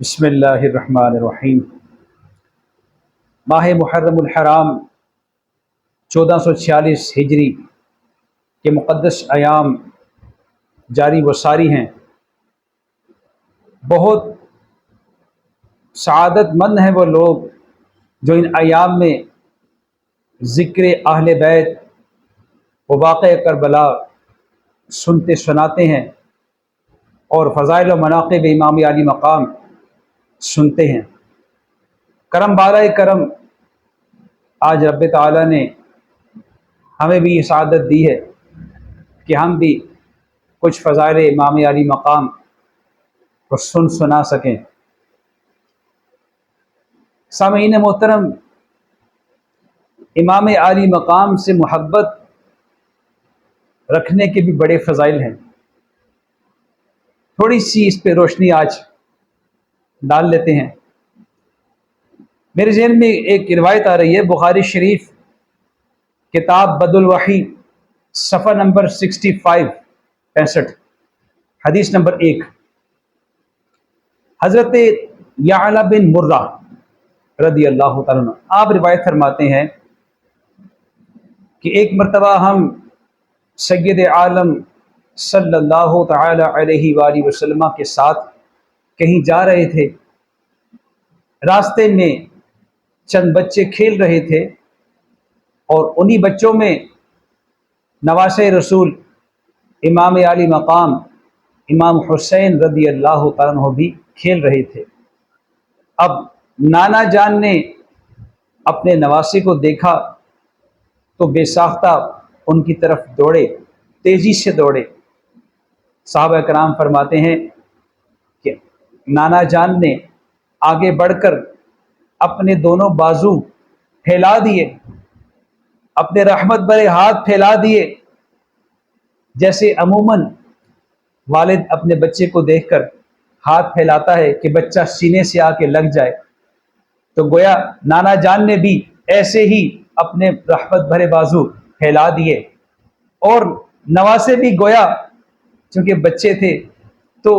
بسم اللہ الرحمن الرحیم۔ ماہ محرم الحرام 1446 ہجری کے مقدس ایام جاری و ساری ہیں۔ بہت سعادت مند ہیں وہ لوگ جو ان ایام میں ذکر اہل بیت و واقعہ کربلا سنتے سناتے ہیں اور فضائل و مناقب امام علی مقام سنتے ہیں۔ کرم بالائے کرم، آج رب تعالیٰ نے ہمیں بھی یہ سعادت دی ہے کہ ہم بھی کچھ فضائل امام علی مقام کو سنا سکیں۔ سامعین محترم، امام علی مقام سے محبت رکھنے کے بھی بڑے فضائل ہیں۔ تھوڑی سی اس پہ روشنی آج ڈال لیتے ہیں۔ میرے ذہن میں ایک روایت آ رہی ہے، بخاری شریف کتاب بدء الوحی صفحہ نمبر 65 حدیث نمبر 1۔ حضرت یعلا بن مرہ رضی اللہ تعالیٰ عنہ آپ روایت فرماتے ہیں کہ ایک مرتبہ ہم سید عالم صلی اللہ تعالی علیہ وآلہ وسلم کے ساتھ کہیں جا رہے تھے۔ راستے میں چند بچے کھیل رہے تھے اور انہی بچوں میں نواسۂ رسول امام علی مقام امام حسین رضی اللہ تعالیٰ عنہ بھی کھیل رہے تھے۔ اب نانا جان نے اپنے نواسے کو دیکھا تو بے ساختہ ان کی طرف دوڑے، تیزی سے دوڑے۔ صحابہ کرام فرماتے ہیں کہ نانا جان نے آگے بڑھ کر اپنے دونوں بازو پھیلا دیے، اپنے رحمت بھرے ہاتھ پھیلا دیے، جیسے عموماً والد اپنے بچے کو دیکھ کر ہاتھ پھیلاتا ہے کہ بچہ سینے سے آ کے لگ جائے، تو گویا نانا جان نے بھی ایسے ہی اپنے رحمت بھرے بازو پھیلا دیے، اور نواسے بھی گویا چونکہ بچے تھے تو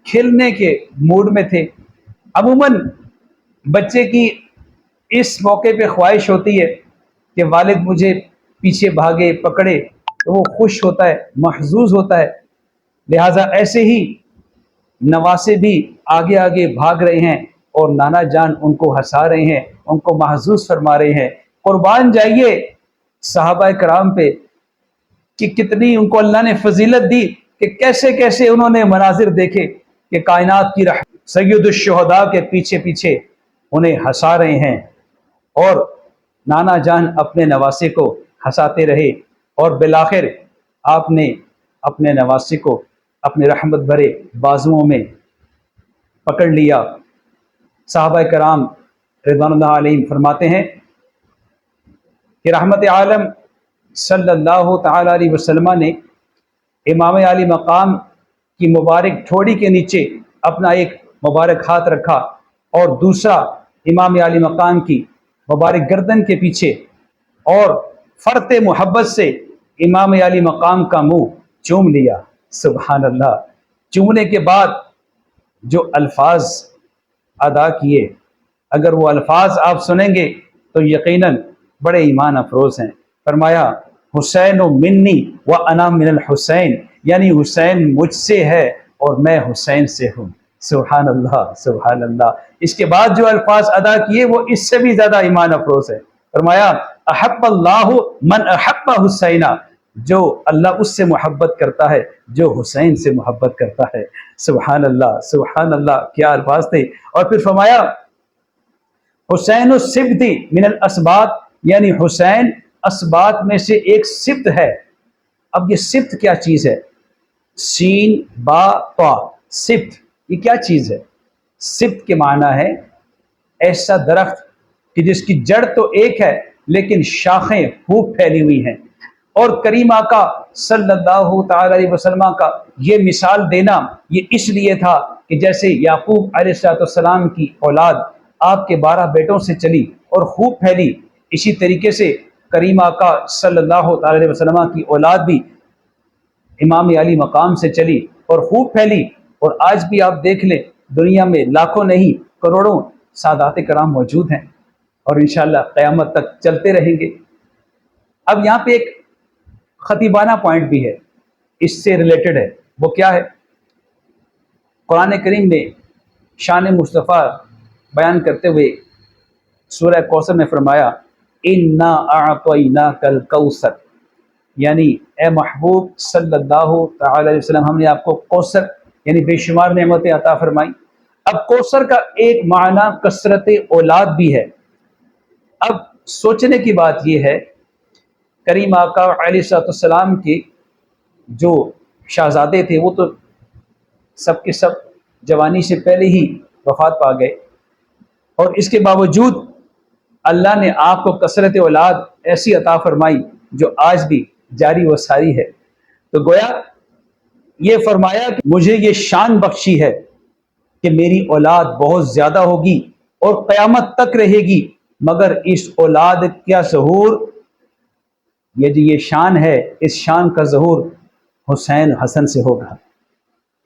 کھیلنے کے موڈ میں تھے۔ عموماً بچے کی اس موقع پہ خواہش ہوتی ہے کہ والد مجھے پیچھے بھاگے پکڑے تو وہ خوش ہوتا ہے، محظوظ ہوتا ہے۔ لہٰذا ایسے ہی نواسے بھی آگے آگے بھاگ رہے ہیں اور نانا جان ان کو ہنسا رہے ہیں، ان کو محظوظ فرما رہے ہیں۔ قربان جائیے صحابہ کرام پہ کہ کتنی ان کو اللہ نے فضیلت دی کہ کیسے کیسے انہوں نے مناظر دیکھے کہ کائنات کی سید الشہداء کے پیچھے پیچھے انہیں ہنسا رہے ہیں، اور نانا جان اپنے نواسے کو ہنساتے رہے، اور بالآخر آپ نے اپنے نواسے کو اپنے رحمت بھرے بازوؤں میں پکڑ لیا۔ صحابہ کرام رضوان اللہ علیہم فرماتے ہیں کہ رحمت عالم صلی اللہ تعالی علیہ وسلم نے امام علی مقام کی مبارک ٹھوڑی کے نیچے اپنا ایک مبارک ہاتھ رکھا اور دوسرا امام علی مقام کی مبارک گردن کے پیچھے، اور فرط محبت سے امام علی مقام کا منہ چوم لیا۔ سبحان اللہ۔ چومنے کے بعد جو الفاظ ادا کیے، اگر وہ الفاظ آپ سنیں گے تو یقیناً بڑے ایمان افروز ہیں۔ فرمایا حسین منی و انا من الحسین، یعنی حسین مجھ سے ہے اور میں حسین سے ہوں۔ سبحان اللہ، سبحان اللہ۔ اس کے بعد جو الفاظ ادا کیے وہ اس سے بھی زیادہ ایمان افروز ہے۔ فرمایا احب اللہ من احب حسینا، جو اللہ اس سے محبت کرتا ہے جو حسین سے محبت کرتا ہے۔ سبحان اللہ، سبحان اللہ، کیا الفاظ تھے۔ اور پھر فرمایا حسین السبط من الاسباط، یعنی حسین اسباط میں سے ایک سبط ہے۔ اب یہ سبط کیا چیز ہے؟ سین با طا، سبط یہ کیا چیز ہے؟ سبط کے معنی ہے ایسا درخت کہ جس کی جڑ تو ایک ہے لیکن شاخیں خوب پھیلی ہوئی ہیں۔ اور کریم آقا صلی اللہ تعالی علیہ وسلم کا یہ مثال دینا یہ اس لیے تھا کہ جیسے یعقوب علیہ السلام کی اولاد آپ کے 12 بیٹوں سے چلی اور خوب پھیلی، اسی طریقے سے کریم آقا صلی اللہ تعالی علیہ وسلم کی اولاد بھی امام علی مقام سے چلی اور خوب پھیلی۔ اور آج بھی آپ دیکھ لیں دنیا میں لاکھوں نہیں کروڑوں سادات کرام موجود ہیں اور انشاءاللہ قیامت تک چلتے رہیں گے۔ اب یہاں پہ ایک خطیبانہ پوائنٹ بھی ہے، اس سے ریلیٹڈ ہے، وہ کیا ہے؟ قرآن کریم میں شان مصطفیٰ بیان کرتے ہوئے سورہ کوثر میں فرمایا انا اعطیناک الکوثر، یعنی اے محبوب صلی اللہ تعالی علیہ وسلم ہم نے آپ کو کوثر یعنی بے شمار نعمتیں عطا فرمائی۔ اب کوثر کا ایک معنی کثرت اولاد بھی ہے۔ اب سوچنے کی بات یہ ہے، کریم آقا علیہ السلام کے جو شہزادے تھے وہ تو سب کے سب جوانی سے پہلے ہی وفات پا گئے، اور اس کے باوجود اللہ نے آپ کو کثرت اولاد ایسی عطا فرمائی جو آج بھی جاری و ساری ہے۔ تو گویا یہ فرمایا کہ مجھے یہ شان بخشی ہے کہ میری اولاد بہت زیادہ ہوگی اور قیامت تک رہے گی، مگر اس اولاد کا ظہور، یہ جو یہ شان ہے، اس شان کا ظہور حسین حسن سے ہوگا۔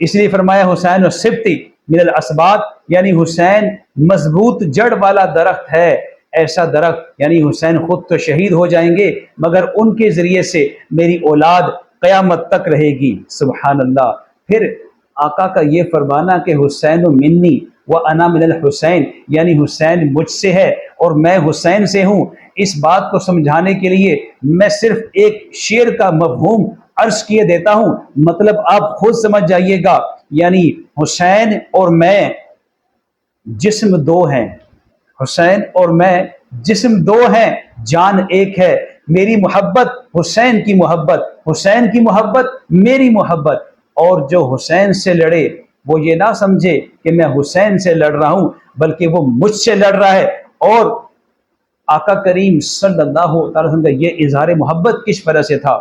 اس لیے فرمایا حسین السبتی من الاسباط، یعنی حسین مضبوط جڑ والا درخت ہے، ایسا درخت یعنی حسین خود تو شہید ہو جائیں گے مگر ان کے ذریعے سے میری اولاد قیامت تک رہے گی۔ سبحان اللہ۔ پھر آقا کا یہ فرمانا کہ حسین منی و انا من الحسین، یعنی حسین مجھ سے ہے اور میں حسین سے ہوں، اس بات کو سمجھانے کے لیے میں صرف ایک شعر کا مفہوم عرض کیے دیتا ہوں، مطلب آپ خود سمجھ جائیے گا۔ یعنی حسین اور میں جسم دو ہیں، حسین اور میں جسم دو ہیں، جان ایک ہے۔ میری محبت حسین کی محبت، حسین کی محبت میری محبت، اور جو حسین سے لڑے وہ یہ نہ سمجھے کہ میں حسین سے لڑ رہا ہوں بلکہ وہ مجھ سے لڑ رہا ہے۔ اور آقا کریم صلی اللہ تعالی وسلم کا یہ اظہار محبت کس وجہ سے تھا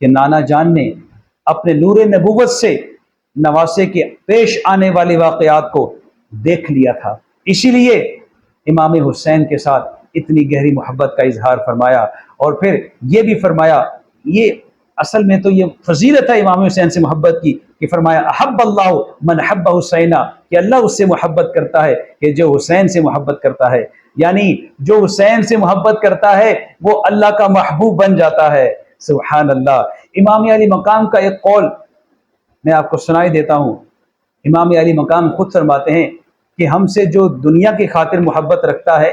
کہ نانا جان نے اپنے نور نبوت سے نواسے کے پیش آنے والے واقعات کو دیکھ لیا تھا، اسی لیے امام حسین کے ساتھ اتنی گہری محبت کا اظہار فرمایا۔ اور پھر یہ بھی فرمایا، یہ اصل میں تو یہ فضیلت ہے امام حسین سے محبت کی، کہ فرمایا احب اللہ من حب حسینہ، کہ اللہ اس سے محبت کرتا ہے کہ جو حسین سے محبت کرتا ہے، یعنی جو حسین سے محبت کرتا ہے وہ اللہ کا محبوب بن جاتا ہے۔ سبحان اللہ۔ امام علی مقام کا ایک قول میں آپ کو سنائی دیتا ہوں۔ امام علی مقام خود فرماتے ہیں کہ ہم سے جو دنیا کی خاطر محبت رکھتا ہے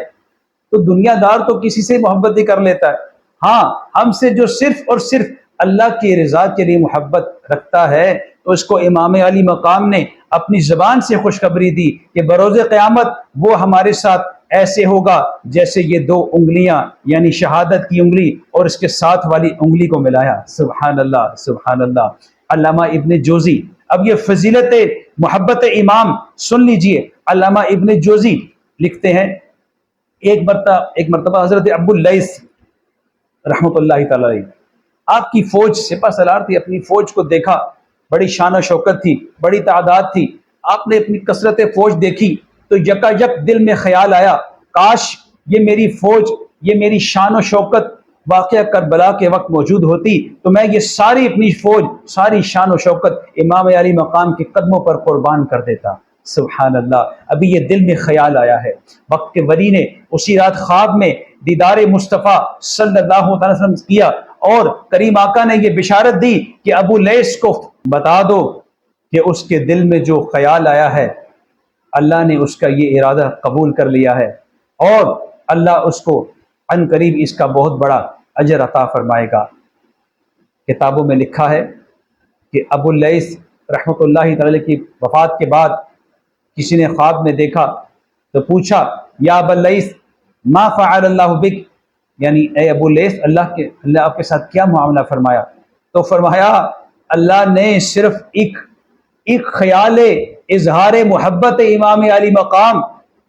تو دنیا دار تو کسی سے محبت ہی کر لیتا ہے، ہاں ہم سے جو صرف اور صرف اللہ کی رضا کے لیے محبت رکھتا ہے تو اس کو امام علی مقام نے اپنی زبان سے خوشخبری دی کہ بروز قیامت وہ ہمارے ساتھ ایسے ہوگا جیسے یہ دو انگلیاں، یعنی شہادت کی انگلی اور اس کے ساتھ والی انگلی کو ملایا۔ سبحان اللہ، سبحان اللہ۔ علامہ ابن جوزی، اب یہ فضیلت محبت امام سن لیجئے۔ علامہ ابن جوزی لکھتے ہیں ایک مرتبہ حضرت ابو اللیث رحمۃ اللہ تعالی علیہ آپ کی فوج سپہ سالار تھی، اپنی فوج کو دیکھا، بڑی شان و شوکت تھی، بڑی تعداد تھی۔ آپ نے اپنی کثرت فوج دیکھی تو یکا یک دل میں خیال آیا، کاش یہ میری فوج، یہ میری شان و شوکت واقعہ کربلا کے وقت موجود ہوتی تو میں یہ ساری اپنی فوج، ساری شان و شوکت امام علی مقام کے قدموں پر قربان کر دیتا۔ سبحان اللہ۔ ابھی یہ دل میں خیال آیا ہے، وقت کے ولی نے اسی رات خواب میں دیدار مصطفیٰ صلی اللہ علیہ وسلم کیا اور کریم آقا نے یہ بشارت دی کہ ابو لیث کو بتا دو کہ اس کے دل میں جو خیال آیا ہے اللہ نے اس کا یہ ارادہ قبول کر لیا ہے اور اللہ اس کو عن قریب اس کا بہت بڑا اجر عطا فرمائے گا۔ کتابوں میں لکھا ہے کہ ابو لیث رحمۃ اللہ تعالی کی وفات کے بعد کسی نے خواب میں دیکھا تو پوچھا، یا ابو لیث ما فعل اللہ بک، یعنی اے ابو لیث اللہ آپ کے ساتھ کیا معاملہ فرمایا؟ تو فرمایا اللہ نے صرف ایک خیال اظہار محبت امام علی مقام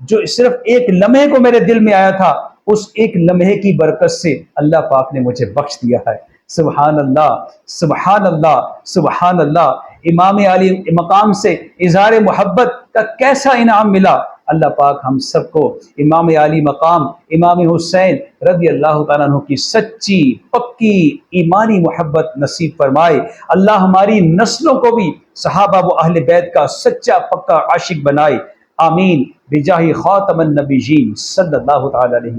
جو صرف ایک لمحے کو میرے دل میں آیا تھا، اس ایک لمحے کی برکت سے اللہ پاک نے مجھے بخش دیا ہے۔ سبحان اللہ، سبحان اللہ، سبحان اللہ۔ امام علی مقام سے اظہار محبت کا کیسا انعام ملا۔ اللہ پاک ہم سب کو امام علی مقام امام حسین رضی اللہ تعالیٰ عنہ کی سچی پکی ایمانی محبت نصیب فرمائے۔ اللہ ہماری نسلوں کو بھی صحابہ و اہل بیت کا سچا پکا عاشق بنائے، آمین بجاہ خاتم النبیین صلی اللہ تعالی علیہ